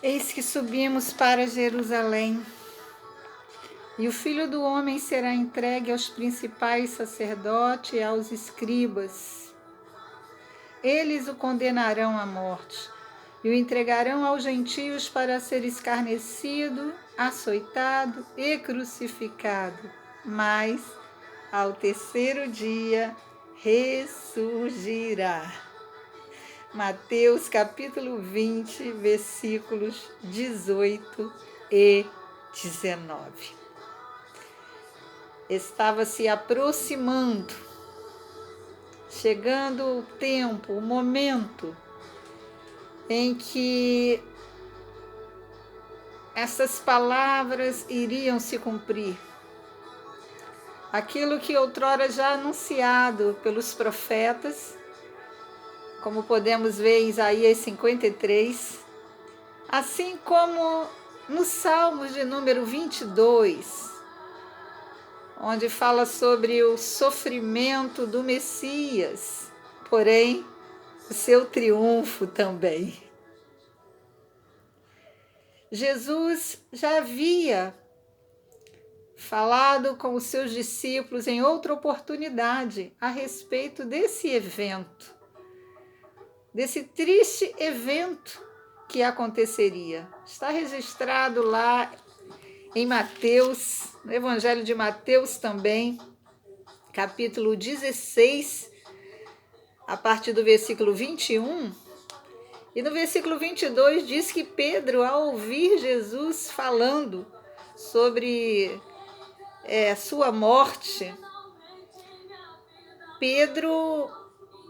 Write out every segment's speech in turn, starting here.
Eis que subimos para Jerusalém, e o Filho do Homem será entregue aos principais sacerdotes e aos escribas. Eles o condenarão à morte e o entregarão aos gentios para ser escarnecido, açoitado e crucificado. Mas, ao terceiro dia, ressurgirá. Mateus capítulo 20, versículos 18 e 19. Estava se aproximando, chegando o tempo, o momento em que essas palavras iriam se cumprir. Aquilo que outrora já anunciado pelos profetas, como podemos ver em Isaías 53, assim como no Salmos de número 22, onde fala sobre o sofrimento do Messias, porém, o seu triunfo também. Jesus já havia falado com os seus discípulos em outra oportunidade a respeito desse evento, desse triste evento que aconteceria. Está registrado lá em Mateus, no Evangelho de Mateus também, capítulo 16, a partir do versículo 21, e no versículo 22 diz que Pedro, ao ouvir Jesus falando sobre sua morte, Pedro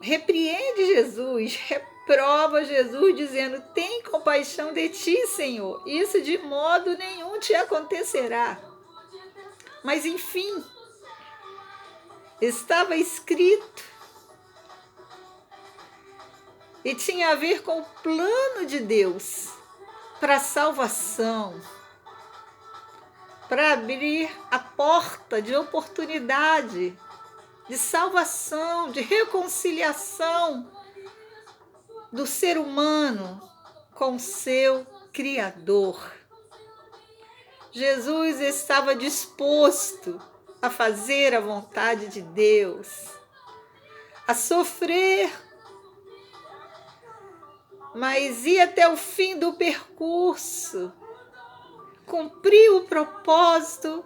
repreende Jesus, reprova Jesus, dizendo: tem compaixão de ti, Senhor, isso de modo nenhum te acontecerá. Mas enfim, estava escrito e tinha a ver com o plano de Deus para a salvação, para abrir a porta de oportunidade, de salvação, de reconciliação do ser humano com seu Criador. Jesus estava disposto a fazer a vontade de Deus, a sofrer, mas ir até o fim do percurso, cumprir o propósito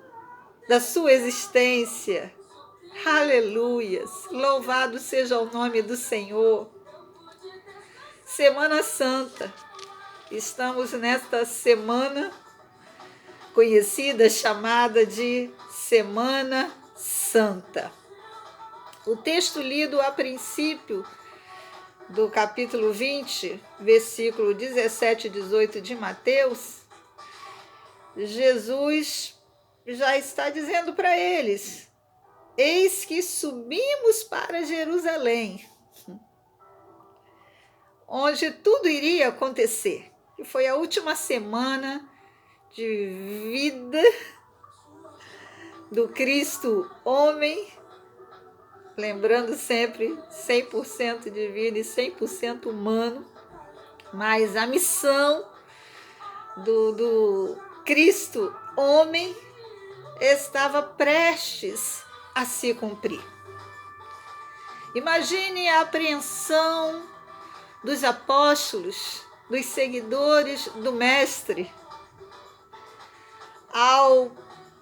da sua existência. Aleluias! Louvado seja o nome do Senhor. Semana Santa. Estamos nesta semana conhecida, chamada de Semana Santa. O texto lido a princípio do capítulo 20, versículo 17 e 18 de Mateus, Jesus já está dizendo para eles: eis que subimos para Jerusalém, onde tudo iria acontecer. Que foi a última semana de vida do Cristo homem, lembrando sempre 100% divino e 100% humano, mas a missão do Cristo homem estava prestes a se cumprir. Imagine a apreensão dos apóstolos, dos seguidores do Mestre, ao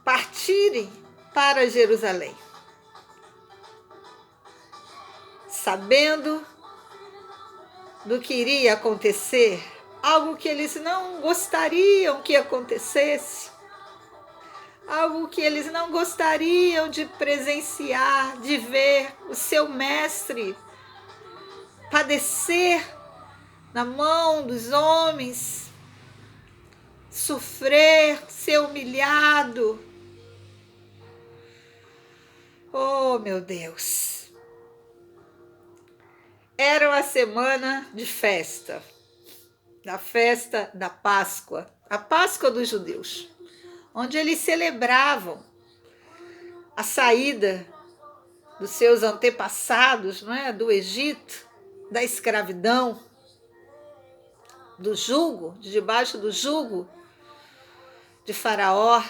partirem para Jerusalém, sabendo do que iria acontecer, algo que eles não gostariam que acontecesse, algo que eles não gostariam de presenciar, de ver o seu mestre padecer na mão dos homens, sofrer, ser humilhado. Oh, meu Deus! Era uma semana de festa, da festa da Páscoa, a Páscoa dos judeus, onde eles celebravam a saída dos seus antepassados, não é, do Egito, da escravidão, do jugo, debaixo do jugo de Faraó.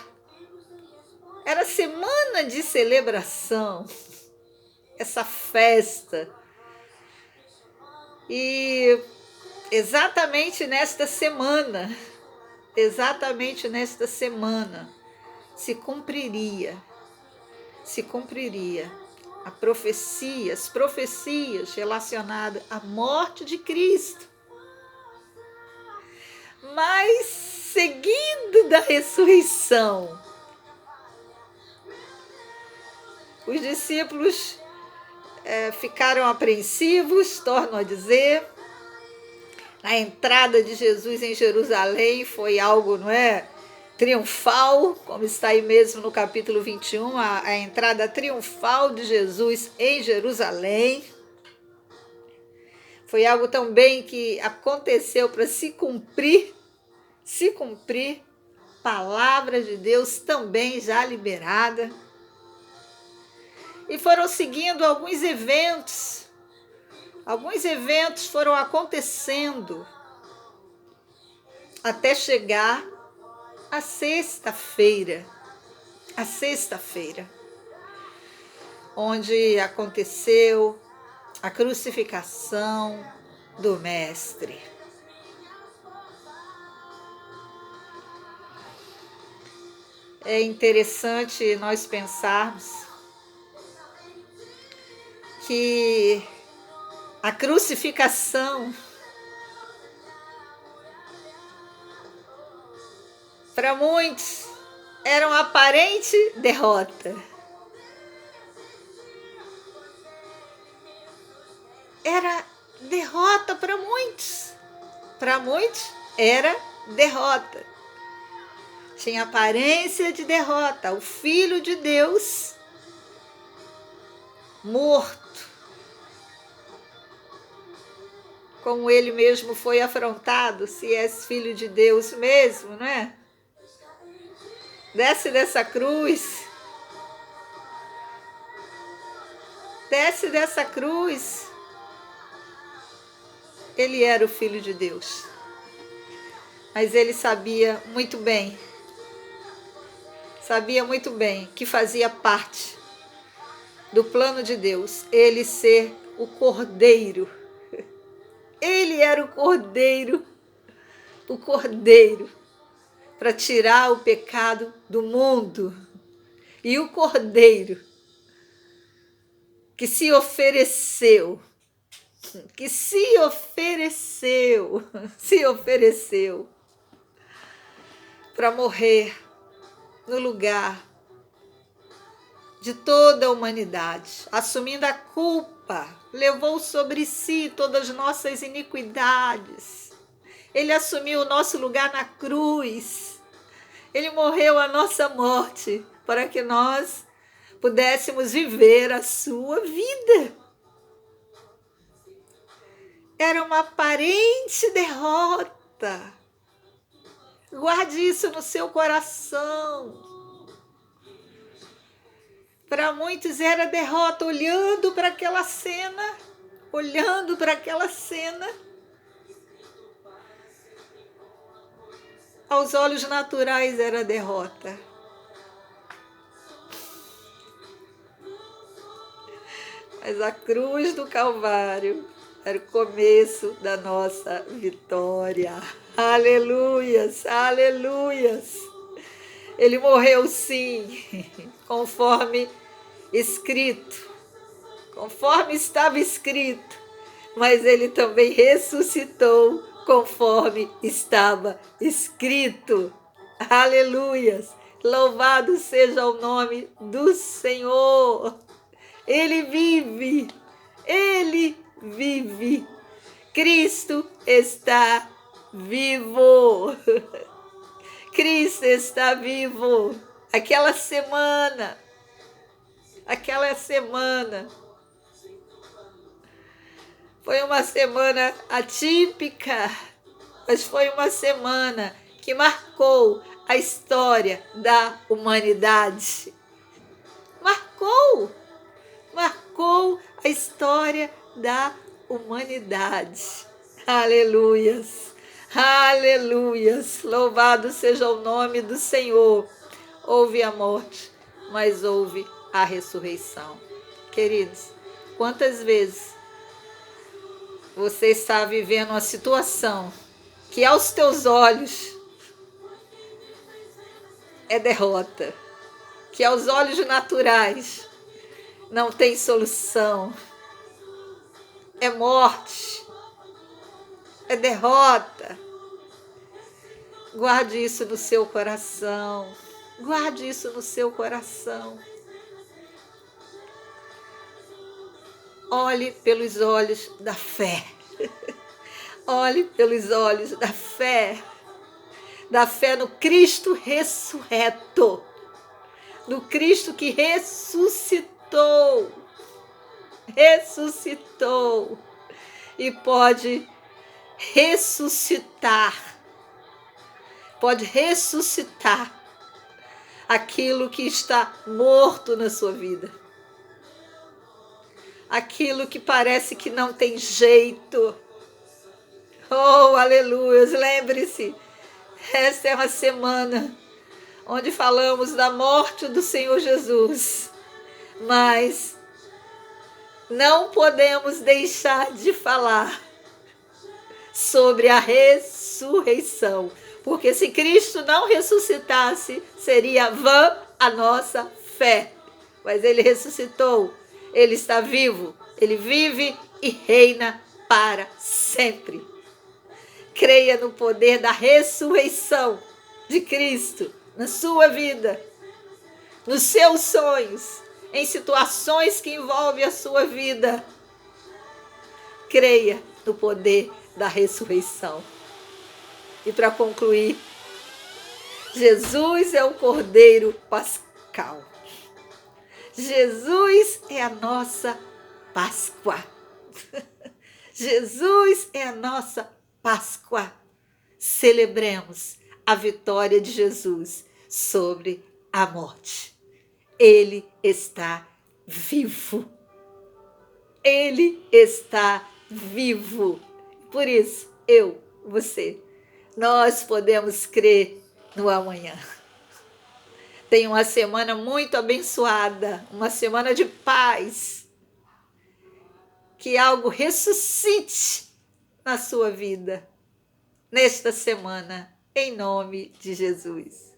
Era semana de celebração, essa festa. E exatamente nesta semana, se cumpriria as profecias relacionadas à morte de Cristo, mas seguido da ressurreição. Os discípulos ficaram apreensivos, torno a dizer. A entrada de Jesus em Jerusalém foi algo, não é, triunfal, como está aí mesmo no capítulo 21, a entrada triunfal de Jesus em Jerusalém. Foi algo também que aconteceu para se cumprir, palavra de Deus também já liberada. E foram seguindo alguns eventos foram acontecendo até chegar a sexta-feira, onde aconteceu a crucificação do Mestre. É interessante nós pensarmos que a crucificação, para muitos, era uma aparente derrota. Era derrota para muitos. Para muitos, era derrota. Tinha aparência de derrota. O Filho de Deus morto. Como ele mesmo foi afrontado, se és filho de Deus mesmo, não é? Desce dessa cruz. Ele era o Filho de Deus. Mas ele sabia muito bem que fazia parte do plano de Deus, ele ser o Cordeiro. Ele era o Cordeiro para tirar o pecado do mundo. E o Cordeiro que se ofereceu para morrer no lugar de toda a humanidade, assumindo a culpa, levou sobre si todas as nossas iniquidades. Ele assumiu o nosso lugar na cruz. Ele morreu a nossa morte para que nós pudéssemos viver a sua vida. Era uma aparente derrota. Guarde isso no seu coração. Para muitos era derrota, olhando para aquela cena. Aos olhos naturais era derrota. Mas a cruz do Calvário era o começo da nossa vitória. Aleluias, aleluias. Ele morreu sim, conforme estava escrito, mas ele também ressuscitou conforme estava escrito. Aleluias, louvado seja o nome do Senhor. Ele vive, Cristo está vivo. Cristo está vivo. Aquela semana foi uma semana atípica, mas foi uma semana que marcou a história da humanidade. Marcou a história da humanidade. Aleluias, Aleluias! Louvado seja o nome do Senhor. Houve a morte, mas houve a ressurreição. Queridos, quantas vezes você está vivendo uma situação que aos teus olhos é derrota, que aos olhos naturais não tem solução, é morte, é derrota. Guarde isso no seu coração, guarde isso no seu coração. Olhe pelos olhos da fé. Olhe pelos olhos da fé no Cristo ressurreto, no Cristo que ressuscitou e pode ressuscitar aquilo que está morto na sua vida, aquilo que parece que não tem jeito. Oh, aleluia! Lembre-se, esta é uma semana onde falamos da morte do Senhor Jesus, mas não podemos deixar de falar sobre a ressurreição, porque se Cristo não ressuscitasse, seria vã a nossa fé. Mas Ele ressuscitou, Ele está vivo, Ele vive e reina para sempre. Creia no poder da ressurreição de Cristo na sua vida, nos seus sonhos, em situações que envolvem a sua vida. Creia no poder da ressurreição. E para concluir, Jesus é o Cordeiro Pascal. Jesus é a nossa Páscoa. Jesus é a nossa Páscoa. Celebremos a vitória de Jesus sobre a morte. Ele está vivo. Ele está vivo. Por isso, você, nós podemos crer no amanhã. Tenha uma semana muito abençoada, uma semana de paz. Que algo ressuscite na sua vida nesta semana, em nome de Jesus.